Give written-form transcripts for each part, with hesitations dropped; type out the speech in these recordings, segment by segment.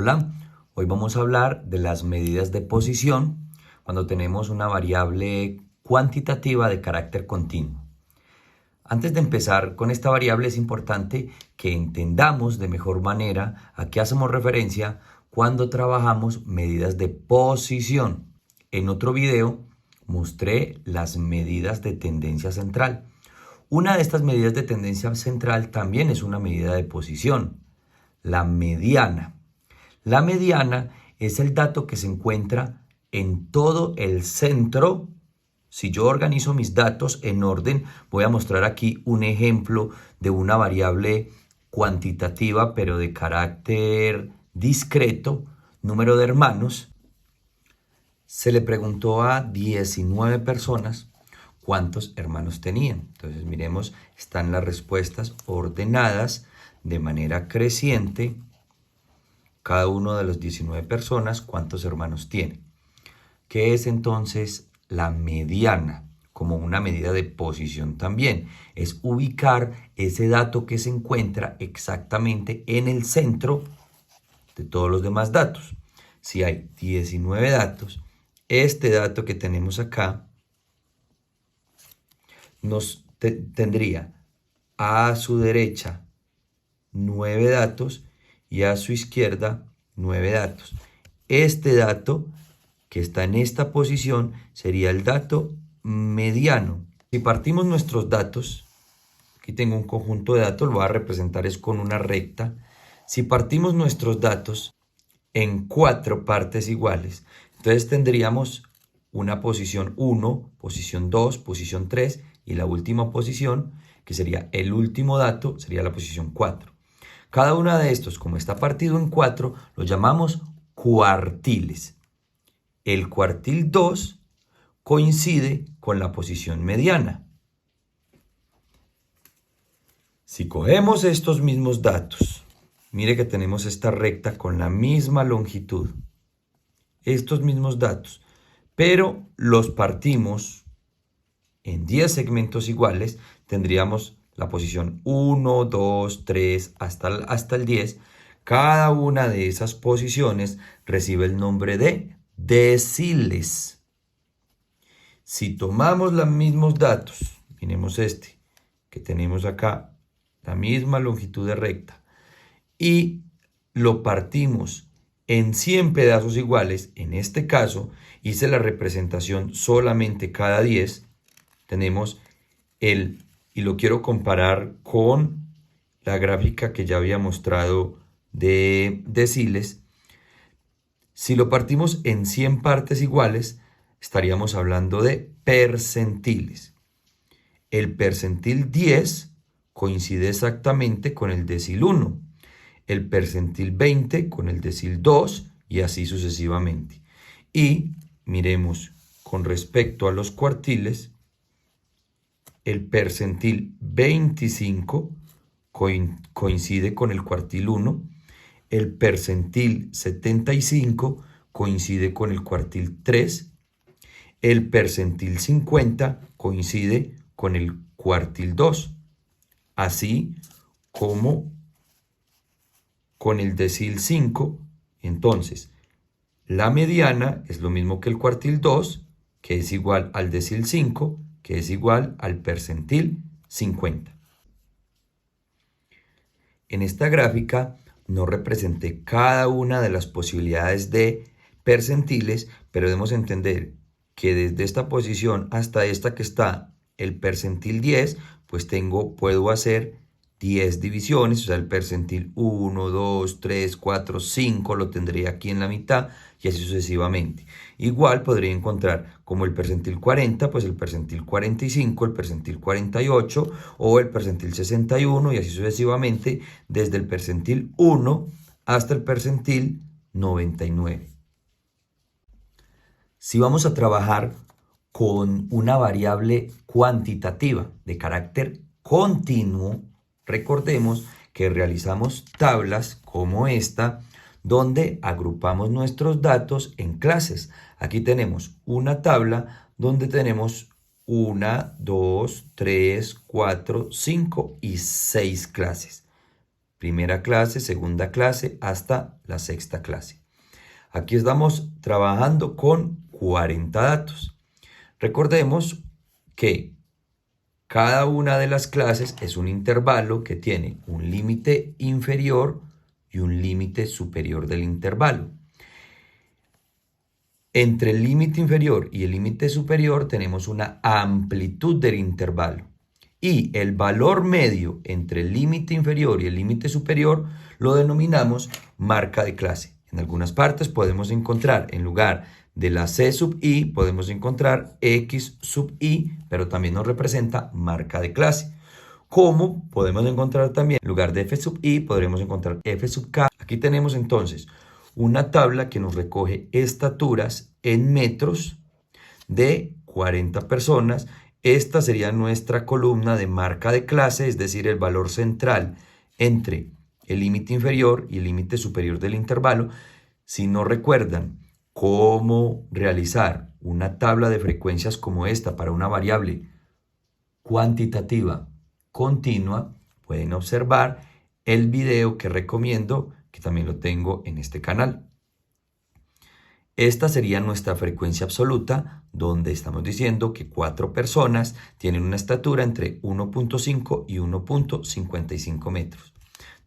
Hola, hoy vamos a hablar de las medidas de posición cuando tenemos una variable cuantitativa de carácter continuo. Antes de empezar con esta variable es importante que entendamos de mejor manera a qué hacemos referencia cuando trabajamos medidas de posición. En otro video mostré las medidas de tendencia central. Una de estas medidas de tendencia central también es una medida de posición, la mediana. La mediana es el dato que se encuentra en todo el centro. Si yo organizo mis datos en orden, voy a mostrar aquí un ejemplo de una variable cuantitativa, pero de carácter discreto, número de hermanos. Se le preguntó a 19 personas cuántos hermanos tenían. Entonces miremos, están las respuestas ordenadas de manera creciente. Cada uno de las 19 personas, ¿cuántos hermanos tiene? ¿Qué es entonces la mediana? Como una medida de posición también. Es ubicar ese dato que se encuentra exactamente en el centro de todos los demás datos. Si hay 19 datos, este dato que tenemos acá tendría a su derecha 9 datos y a su izquierda 9 datos. Este dato que está en esta posición sería el dato mediano. Si partimos nuestros datos, aquí tengo un conjunto de datos, lo voy a representar es con una recta. Si partimos nuestros datos en 4 partes iguales, entonces tendríamos una posición 1, posición 2, posición 3 y la última posición, que sería el último dato, sería la posición 4. Cada uno de estos, como está partido en 4, lo llamamos cuartiles. El cuartil 2 coincide con la posición mediana. Si cogemos estos mismos datos, mire que tenemos esta recta con la misma longitud, estos mismos datos, pero los partimos en 10 segmentos iguales, tendríamos la posición 1, 2, 3 hasta el 10. Cada una de esas posiciones recibe el nombre de deciles. Si tomamos los mismos datos, miremos este, que tenemos acá, la misma longitud de recta, y lo partimos en 100 pedazos iguales, en este caso hice la representación solamente cada 10, tenemos y lo quiero comparar con la gráfica que ya había mostrado de deciles. Si lo partimos en 100 partes iguales, estaríamos hablando de percentiles. El percentil 10 coincide exactamente con el decil 1, el percentil 20 con el decil 2 y así sucesivamente. Y miremos con respecto a los cuartiles, el percentil 25 coincide con el cuartil 1, el percentil 75 coincide con el cuartil 3, el percentil 50 coincide con el cuartil 2, así como con el decil 5. Entonces, la mediana es lo mismo que el cuartil 2, que es igual al decil 5, que es igual al percentil 50. En esta gráfica no representé cada una de las posibilidades de percentiles, pero debemos entender que desde esta posición hasta esta que está el percentil 10, pues puedo hacer 10 divisiones, o sea, el percentil 1, 2, 3, 4, 5 lo tendría aquí en la mitad y así sucesivamente. Igual podría encontrar como el percentil 40, pues el percentil 45, el percentil 48 o el percentil 61 y así sucesivamente desde el percentil 1 hasta el percentil 99. Si vamos a trabajar con una variable cuantitativa de carácter continuo, recordemos que realizamos tablas como esta, donde agrupamos nuestros datos en clases. Aquí tenemos una tabla donde tenemos 1, 2, 3, 4, 5 y 6 clases. primera clase, segunda clase, hasta la sexta clase. Aquí estamos trabajando con 40 datos. Recordemos que cada una de las clases es un intervalo que tiene un límite inferior y un límite superior del intervalo. Entre el límite inferior y el límite superior tenemos una amplitud del intervalo. Y el valor medio entre el límite inferior y el límite superior lo denominamos marca de clase. En algunas partes podemos encontrar, en lugar de la C sub i, podemos encontrar X sub i, pero también nos representa marca de clase. Como podemos encontrar también, en lugar de F sub i, podremos encontrar F sub k. Aquí tenemos entonces una tabla que nos recoge estaturas en metros de 40 personas. Esta sería nuestra columna de marca de clase, es decir, el valor central entre el límite inferior y el límite superior del intervalo. Si no recuerdan cómo realizar una tabla de frecuencias como esta para una variable cuantitativa continua, pueden observar el video que recomiendo, que también lo tengo en este canal. Esta sería nuestra frecuencia absoluta, donde estamos diciendo que 4 personas tienen una estatura entre 1.5 y 1.55 metros.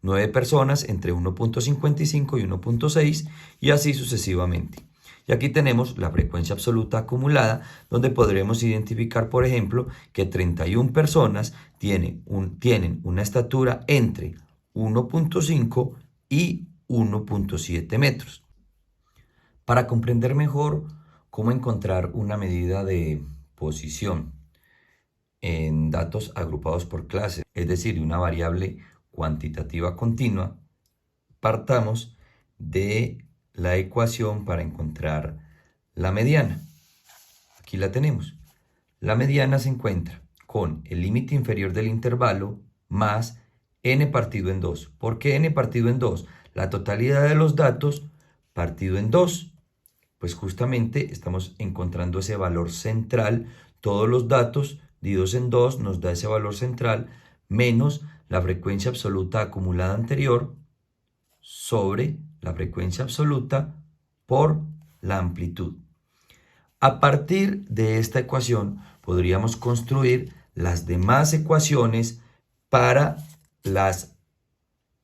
9 personas entre 1.55 y 1.6 y así sucesivamente. Y aquí tenemos la frecuencia absoluta acumulada, donde podremos identificar, por ejemplo, que 31 personas tienen una estatura entre 1.5 y 1.7 metros. Para comprender mejor cómo encontrar una medida de posición en datos agrupados por clase, es decir, una variable cuantitativa continua, partamos de la ecuación para encontrar la mediana. Aquí la tenemos. La mediana se encuentra con el límite inferior del intervalo más n partido en 2. ¿Por qué n partido en 2? La totalidad de los datos partido en 2. Pues justamente estamos encontrando ese valor central. Todos los datos divididos en 2 nos da ese valor central menos la frecuencia absoluta acumulada anterior sobre la frecuencia absoluta por la amplitud. A partir de esta ecuación podríamos construir las demás ecuaciones para las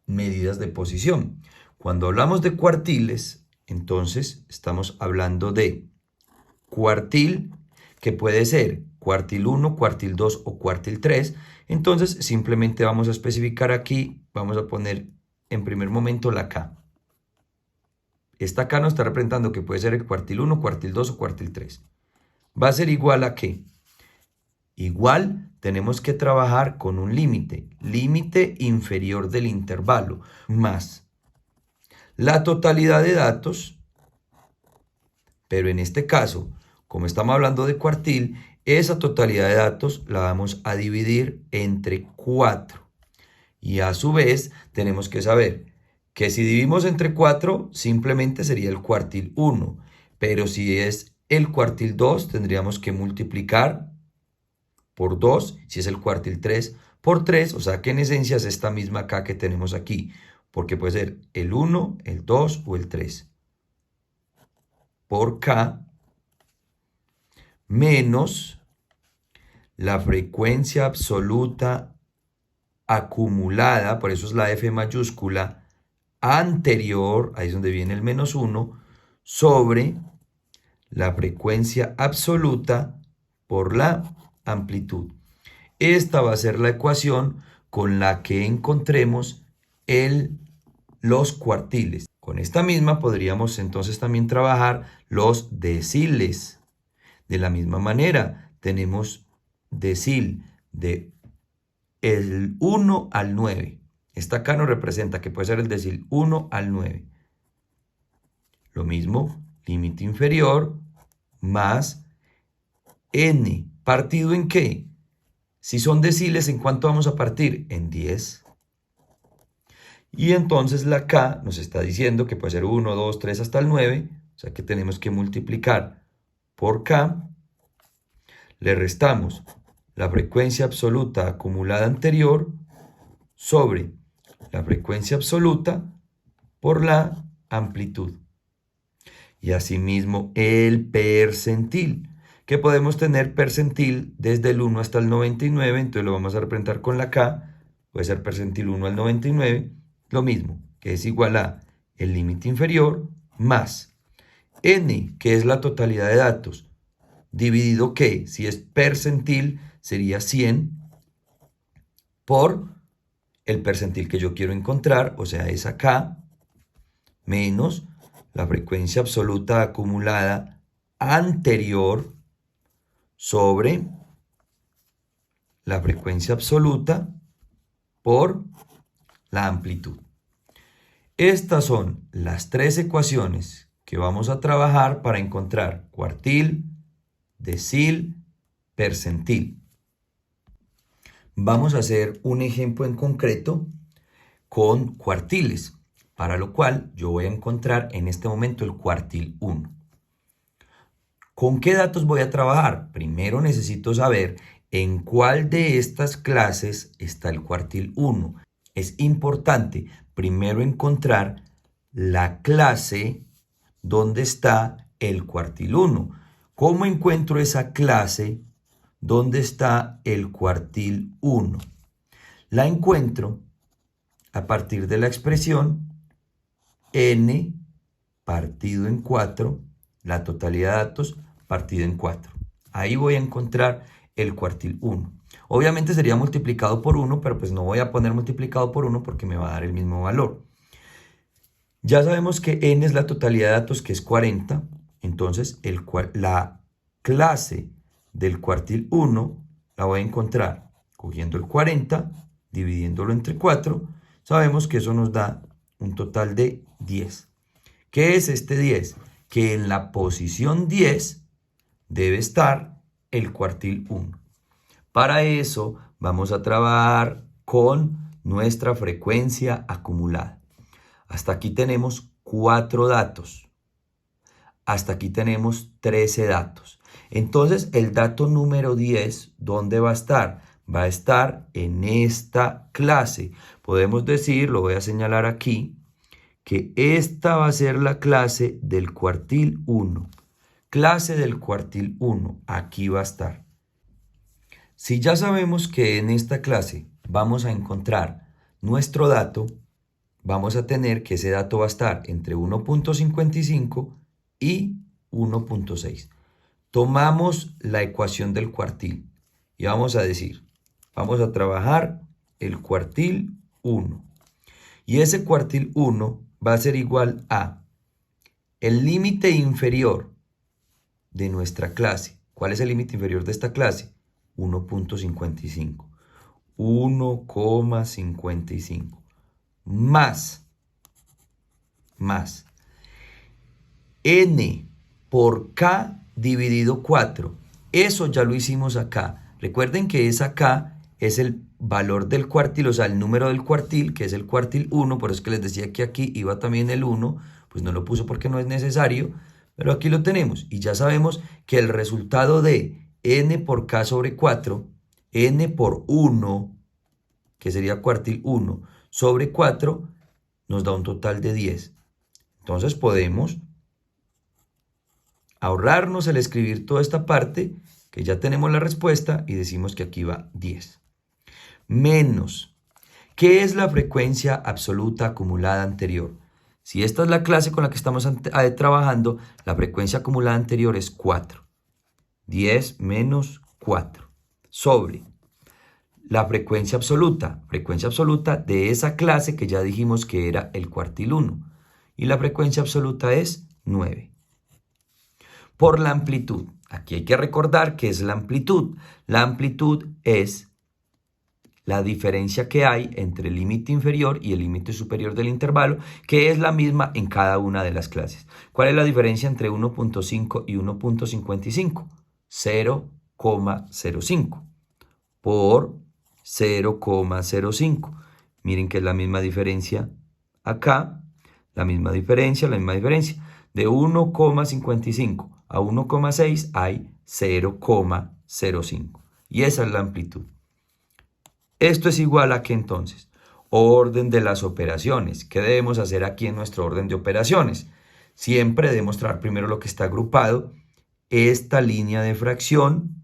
medidas de posición. Cuando hablamos de cuartiles, entonces estamos hablando de cuartil, que puede ser cuartil 1, cuartil 2 o cuartil 3. Entonces simplemente vamos a especificar aquí, vamos a poner en primer momento la K. Esta K nos está representando que puede ser el cuartil 1, cuartil 2 o cuartil 3. Va a ser igual a ¿qué? Igual tenemos que trabajar con un límite inferior del intervalo, más la totalidad de datos, pero en este caso, como estamos hablando de cuartil, esa totalidad de datos la vamos a dividir entre 4. Y a su vez tenemos que saber que si dividimos entre 4, simplemente sería el cuartil 1. Pero si es el cuartil 2, tendríamos que multiplicar por 2. Si es el cuartil 3, por 3. O sea que en esencia es esta misma K que tenemos aquí. Porque puede ser el 1, el 2 o el 3. Por K menos la frecuencia absoluta acumulada, por eso es la F mayúscula, anterior, ahí es donde viene el menos 1, sobre la frecuencia absoluta por la amplitud. Esta va a ser la ecuación con la que encontremos los cuartiles. Con esta misma podríamos entonces también trabajar los deciles. De la misma manera, tenemos decil de el 1 al 9. Esta acá nos representa que puede ser el decil 1 al 9. Lo mismo, límite inferior más n. ¿Partido en qué? Si son deciles, ¿en cuánto vamos a partir? En 10. Y entonces la K nos está diciendo que puede ser 1, 2, 3 hasta el 9. O sea que tenemos que multiplicar por K. Le restamos la frecuencia absoluta acumulada anterior sobre la frecuencia absoluta por la amplitud. Y asimismo el percentil, que podemos tener percentil desde el 1 hasta el 99, entonces lo vamos a representar con la K, puede ser percentil 1 al 99, lo mismo, que es igual a el límite inferior más n, que es la totalidad de datos, dividido que, si es percentil, sería 100 por el percentil que yo quiero encontrar, o sea, esa K, menos la frecuencia absoluta acumulada anterior sobre la frecuencia absoluta por la amplitud. Estas son las tres ecuaciones que vamos a trabajar para encontrar cuartil, decil, percentil. Vamos a hacer un ejemplo en concreto con cuartiles, para lo cual yo voy a encontrar en este momento el cuartil 1. ¿Con qué datos voy a trabajar? Primero necesito saber en cuál de estas clases está el cuartil 1. Es importante primero encontrar la clase donde está el cuartil 1. ¿Cómo encuentro esa clase donde está el cuartil 1? La encuentro a partir de la expresión n partido en 4, la totalidad de datos partido en 4. Ahí voy a encontrar el cuartil 1. Obviamente sería multiplicado por 1, pero pues no voy a poner multiplicado por 1 porque me va a dar el mismo valor. Ya sabemos que n es la totalidad de datos, que es 40. Entonces la clase del cuartil 1 la voy a encontrar cogiendo el 40, dividiéndolo entre 4. Sabemos que eso nos da un total de 10. ¿Qué es este 10? Que en la posición 10 debe estar el cuartil 1. Para eso vamos a trabajar con nuestra frecuencia acumulada. Hasta aquí tenemos 4 datos. Hasta aquí tenemos 13 datos. Entonces el dato número 10, ¿dónde va a estar? Va a estar en esta clase. Podemos decir, lo voy a señalar aquí, que esta va a ser la clase del cuartil 1. Clase del cuartil 1, aquí va a estar. Si ya sabemos que en esta clase vamos a encontrar nuestro dato, vamos a tener que ese dato va a estar entre 1.55 y 1.6. Tomamos la ecuación del cuartil y vamos a decir, vamos a trabajar el cuartil 1. Y ese cuartil 1 va a ser igual a el límite inferior de nuestra clase. ¿Cuál es el límite inferior de esta clase? 1.55. 1,55. Más n por k dividido 4. Eso ya lo hicimos acá. Recuerden que esa k es el valor del cuartil, o sea, el número del cuartil, que es el cuartil 1, por eso es que les decía que aquí iba también el 1, pues no lo puso porque no es necesario, pero aquí lo tenemos. Y ya sabemos que el resultado de n por k sobre 4, n por 1, que sería cuartil 1, sobre 4, nos da un total de 10. Entonces podemos ahorrarnos el escribir toda esta parte, que ya tenemos la respuesta, y decimos que aquí va 10. Menos, ¿qué es la frecuencia absoluta acumulada anterior? Si esta es la clase con la que estamos trabajando, la frecuencia acumulada anterior es 4. 10 menos 4 sobre la frecuencia absoluta de esa clase que ya dijimos que era el cuartil 1. Y la frecuencia absoluta es 9. Por la amplitud. Aquí hay que recordar qué es la amplitud. La amplitud es la diferencia que hay entre el límite inferior y el límite superior del intervalo, que es la misma en cada una de las clases. ¿Cuál es la diferencia entre 1.5 y 1.55? 0,05 por 0,05. Miren que es la misma diferencia acá, la misma diferencia. De 1,55 a 1,6 hay 0,05. Y esa es la amplitud. Esto es igual a que entonces Orden de las operaciones. ¿Qué debemos hacer aquí en nuestro orden de operaciones? Siempre demostrar primero lo que está agrupado. Esta línea de fracción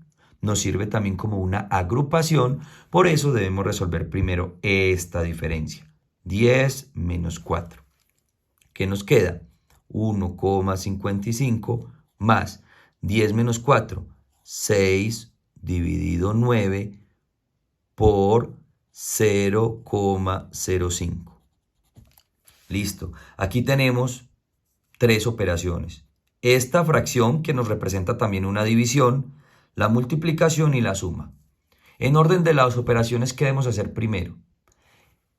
nos sirve también como una agrupación, por eso debemos resolver primero esta diferencia. 10 menos 4. ¿Qué nos queda? 1,55 más 10 menos 4, 6 dividido 9 por 0,05. Listo. Aquí tenemos tres operaciones. Esta fracción que nos representa también una división, la multiplicación y la suma. En orden de las operaciones, ¿qué debemos hacer primero?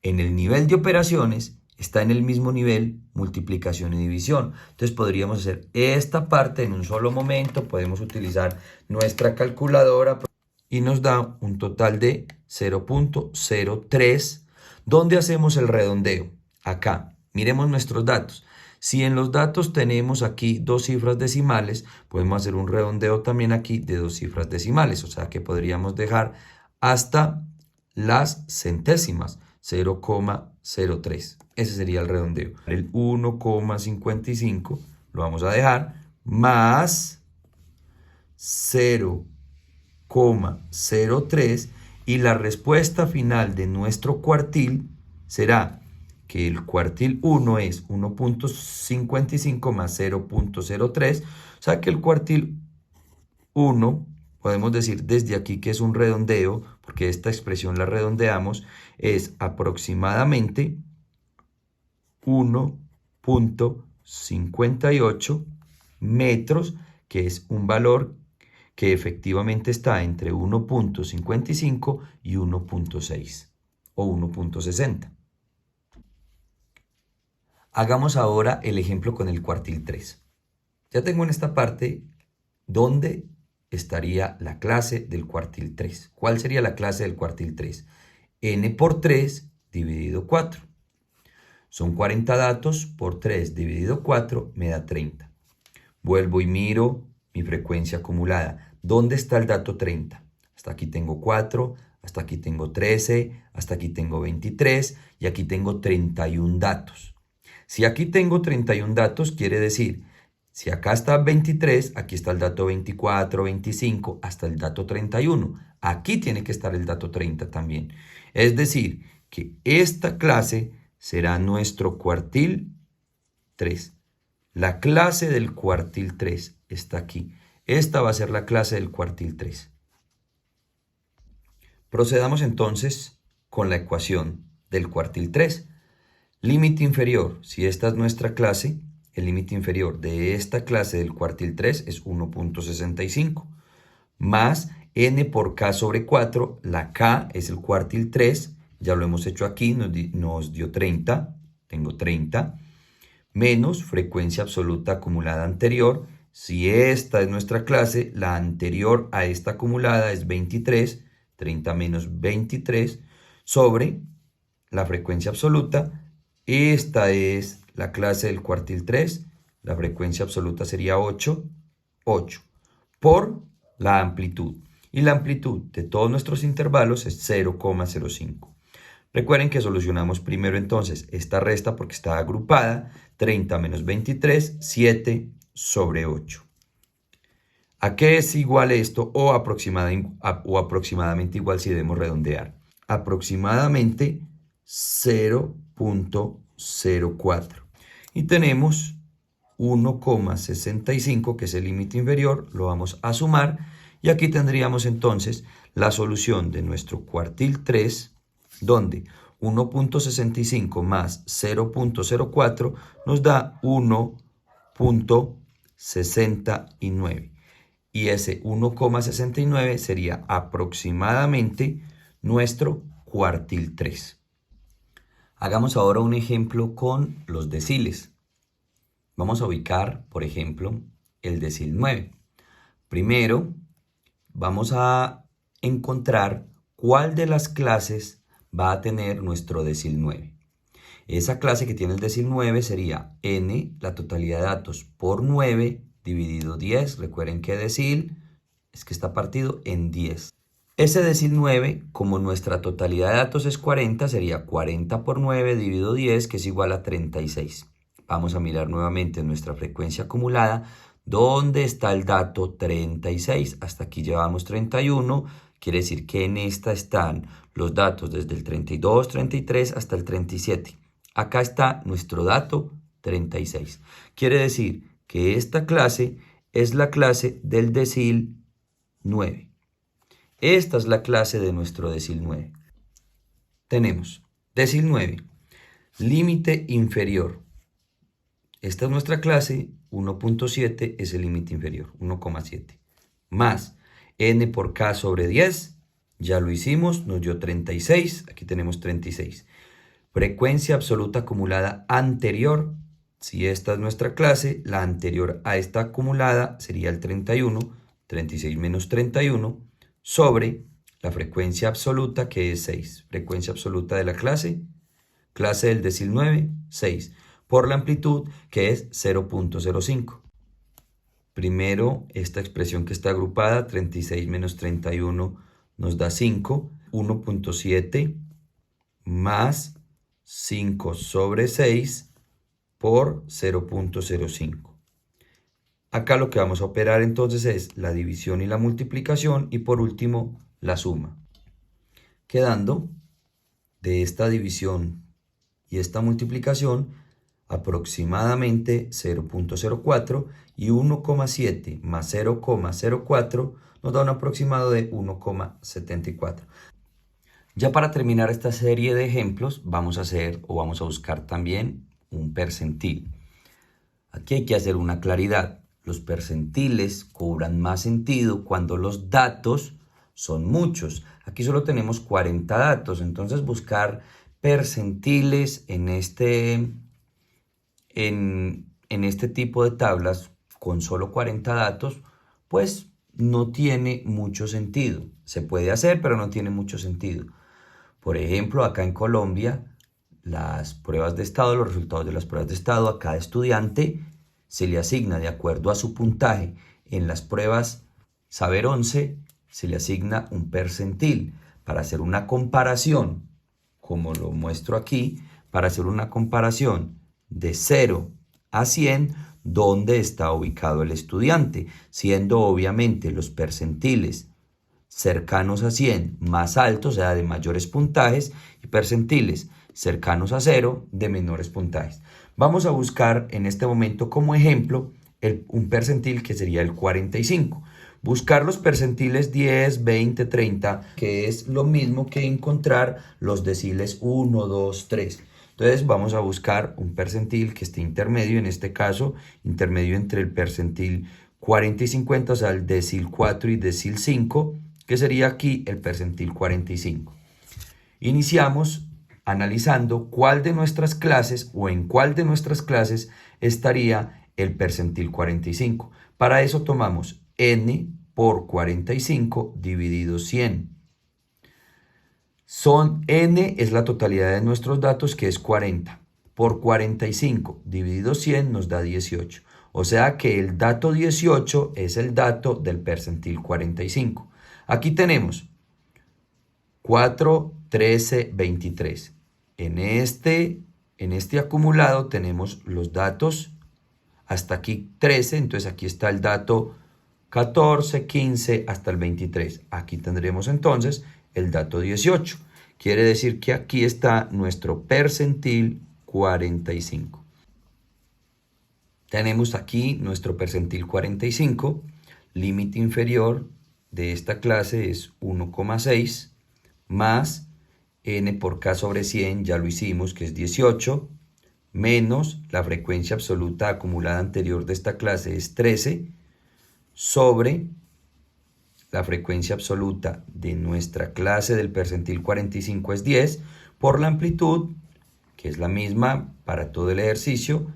En el nivel de operaciones está en el mismo nivel multiplicación y división. Entonces podríamos hacer esta parte en un solo momento, podemos utilizar nuestra calculadora y nos da un total de 0,03, donde hacemos el redondeo. Acá, miremos nuestros datos. Si en los datos tenemos aquí dos cifras decimales, podemos hacer un redondeo también aquí de dos cifras decimales, o sea que podríamos dejar hasta las centésimas, 0,03. Ese sería el redondeo. El 1,55 lo vamos a dejar más 0,03 y la respuesta final de nuestro cuartil será que el cuartil 1 es 1,55 más 0,03, o sea que el cuartil 1, podemos decir desde aquí que es un redondeo, porque esta expresión la redondeamos, es aproximadamente 1,58 metros, que es un valor que efectivamente está entre 1,55 y 1,6 o 1,60. Hagamos ahora el ejemplo con el cuartil 3. Ya tengo en esta parte dónde estaría la clase del cuartil 3. ¿Cuál sería la clase del cuartil 3? N por 3 dividido 4. Son 40 datos por 3 dividido 4 me da 30. Vuelvo y miro mi frecuencia acumulada. ¿Dónde está el dato 30? Hasta aquí tengo 4, hasta aquí tengo 13, hasta aquí tengo 23 y aquí tengo 31 datos. Si aquí tengo 31 datos, quiere decir, si acá está 23, aquí está el dato 24, 25, hasta el dato 31. Aquí tiene que estar el dato 30 también. Es decir, que esta clase será nuestro cuartil 3. La clase del cuartil 3 está aquí. Esta va a ser la clase del cuartil 3. Procedamos entonces con la ecuación del cuartil 3. Límite inferior, si esta es nuestra clase, el límite inferior de esta clase del cuartil 3 es 1,65, más n por k sobre 4, la k es el cuartil 3, ya lo hemos hecho aquí, nos dio 30, tengo 30, menos frecuencia absoluta acumulada anterior. Si esta es nuestra clase, la anterior a esta acumulada es 23, 30 menos 23, sobre la frecuencia absoluta. Esta es la clase del cuartil 3, la frecuencia absoluta sería 8, por la amplitud. Y la amplitud de todos nuestros intervalos es 0,05. Recuerden que solucionamos primero entonces esta resta porque está agrupada, 30 menos 23, 7 sobre 8. ¿A qué es igual esto o aproximadamente igual si debemos redondear? Aproximadamente 0,04. Y tenemos 1,65, que es el límite inferior, lo vamos a sumar. Y aquí tendríamos entonces la solución de nuestro cuartil 3, donde 1,65 más 0,04 nos da 1,69. Y ese 1,69 sería aproximadamente nuestro cuartil 3. Hagamos ahora un ejemplo con los deciles. Vamos a ubicar, por ejemplo, el decil 9. Primero, vamos a encontrar cuál de las clases va a tener nuestro decil 9. Esa clase que tiene el decil 9 sería n, la totalidad de datos, por 9 dividido 10. Recuerden que decil es que está partido en 10. Ese decil 9, como nuestra totalidad de datos es 40, sería 40 por 9 dividido 10, que es igual a 36. Vamos a mirar nuevamente nuestra frecuencia acumulada. ¿Dónde está el dato 36? Hasta aquí llevamos 31. Quiere decir que en esta están los datos desde el 32, 33 hasta el 37. Acá está nuestro dato 36. Quiere decir que esta clase es la clase del decil 9. Esta es la clase de nuestro decil 9. Tenemos decil 9, límite inferior. Esta es nuestra clase, 1.7 es el límite inferior, 1,7. Más n por k sobre 10, ya lo hicimos, nos dio 36, aquí tenemos 36. Frecuencia absoluta acumulada anterior, si esta es nuestra clase, la anterior a esta acumulada sería el 31, 36 menos 31, sobre la frecuencia absoluta que es 6. Frecuencia absoluta de la clase del decil 9, 6. Por la amplitud que es 0.05. Primero, esta expresión que está agrupada, 36 menos 31 nos da 5. 1.7 más 5 sobre 6 por 0.05. Acá lo que vamos a operar entonces es la división y la multiplicación y por último la suma. Quedando de esta división y esta multiplicación aproximadamente 0.04 y 1,7 más 0,04 nos da un aproximado de 1,74. Ya para terminar esta serie de ejemplos vamos a buscar también un percentil. Aquí hay que hacer una claridad. Los percentiles cobran más sentido cuando los datos son muchos. Aquí solo tenemos 40 datos, entonces buscar percentiles en este tipo de tablas con solo 40 datos, pues no tiene mucho sentido. Se puede hacer, pero no tiene mucho sentido. Por ejemplo, acá en Colombia, las pruebas de estado, los resultados de las pruebas de estado a cada estudiante se le asigna de acuerdo a su puntaje. En las pruebas Saber 11 se le asigna un percentil para hacer una comparación, como lo muestro aquí, para hacer una comparación de 0 a 100, dónde está ubicado el estudiante, siendo obviamente los percentiles cercanos a 100 más altos, o sea, de mayores puntajes, y percentiles cercanos a 0 de menores puntajes. Vamos a buscar en este momento como ejemplo un percentil que sería el 45. Buscar los percentiles 10, 20, 30, que es lo mismo que encontrar los deciles 1, 2, 3. Entonces vamos a buscar un percentil que esté intermedio, en este caso intermedio entre el percentil 40 y 50, o sea, el decil 4 y decil 5, que sería aquí el percentil 45. Iniciamos analizando cuál de nuestras clases o en cuál de nuestras clases estaría el percentil 45. Para eso tomamos n por 45 dividido 100. N es la totalidad de nuestros datos, que es 40. Por 45 dividido 100 nos da 18. O sea que el dato 18 es el dato del percentil 45. Aquí tenemos 4, 13, 23. En este acumulado tenemos los datos hasta aquí 13, entonces aquí está el dato 14, 15 hasta el 23. Aquí tendremos entonces el dato 18. Quiere decir que aquí está nuestro percentil 45. Tenemos aquí nuestro percentil 45. Límite inferior de esta clase es 1,6 más n por k sobre 100, ya lo hicimos, que es 18, menos la frecuencia absoluta acumulada anterior de esta clase es 13, sobre la frecuencia absoluta de nuestra clase del percentil 45 es 10, por la amplitud, que es la misma para todo el ejercicio,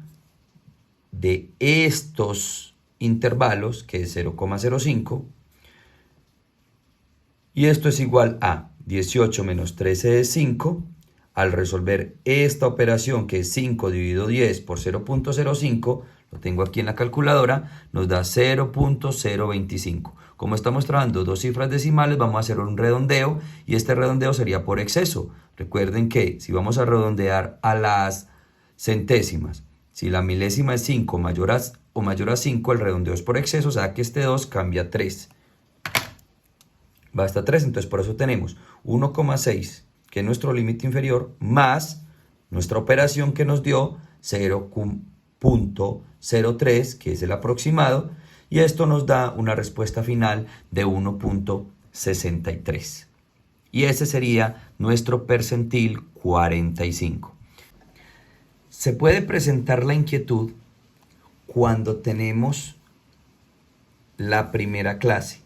de estos intervalos, que es 0,05, y esto es igual a 18 menos 13 es 5. Al resolver esta operación, que es 5 dividido 10 por 0.05, lo tengo aquí en la calculadora, nos da 0.025. Como estamos trabajando dos cifras decimales, vamos a hacer un redondeo y este redondeo sería por exceso. Recuerden que si vamos a redondear a las centésimas, si la milésima es 5 o mayor a 5, el redondeo es por exceso, o sea que este 2 cambia a 3. Va hasta 3, entonces por eso tenemos 1,6, que es nuestro límite inferior, más nuestra operación que nos dio 0.03, que es el aproximado, y esto nos da una respuesta final de 1.63. Y ese sería nuestro percentil 45. Se puede presentar la inquietud cuando tenemos la primera clase,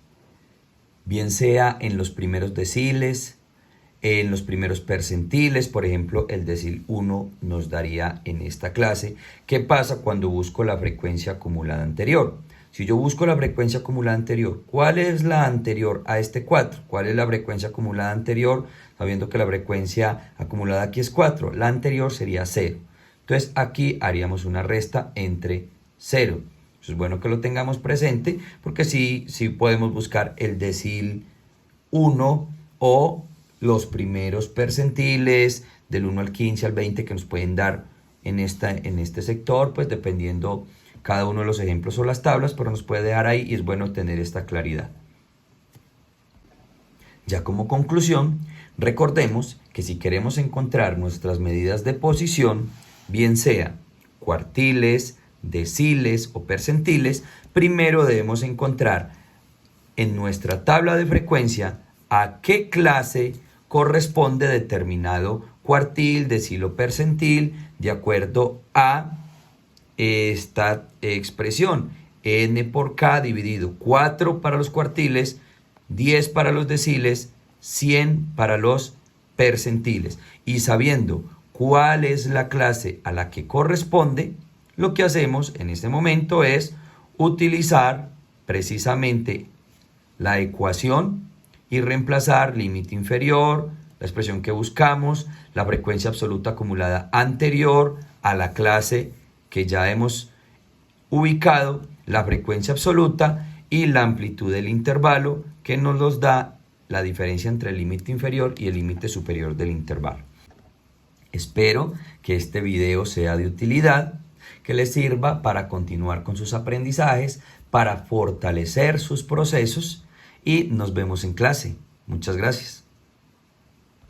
bien sea en los primeros deciles, en los primeros percentiles. Por ejemplo, el decil 1 nos daría en esta clase. ¿Qué pasa cuando busco la frecuencia acumulada anterior? Si yo busco la frecuencia acumulada anterior, ¿cuál es la anterior a este 4? ¿Cuál es la frecuencia acumulada anterior? Sabiendo que la frecuencia acumulada aquí es 4, la anterior sería 0. Entonces aquí haríamos una resta entre 0. Es bueno que lo tengamos presente porque sí podemos buscar el decil 1 o los primeros percentiles del 1 al 15 al 20 que nos pueden dar en este sector, pues dependiendo cada uno de los ejemplos o las tablas, pero nos puede dar ahí y es bueno tener esta claridad. Ya como conclusión, recordemos que si queremos encontrar nuestras medidas de posición, bien sea cuartiles, deciles o percentiles, primero debemos encontrar en nuestra tabla de frecuencia a qué clase corresponde determinado cuartil, decil o percentil de acuerdo a esta expresión, n por k dividido 4 para los cuartiles, 10 para los deciles, 100 para los percentiles. Y sabiendo cuál es la clase a la que corresponde, lo que hacemos en este momento es utilizar precisamente la ecuación y reemplazar límite inferior, la expresión que buscamos, la frecuencia absoluta acumulada anterior a la clase que ya hemos ubicado, la frecuencia absoluta y la amplitud del intervalo que nos los da la diferencia entre el límite inferior y el límite superior del intervalo. Espero que este video sea de utilidad, que les sirva para continuar con sus aprendizajes, para fortalecer sus procesos y nos vemos en clase. Muchas gracias.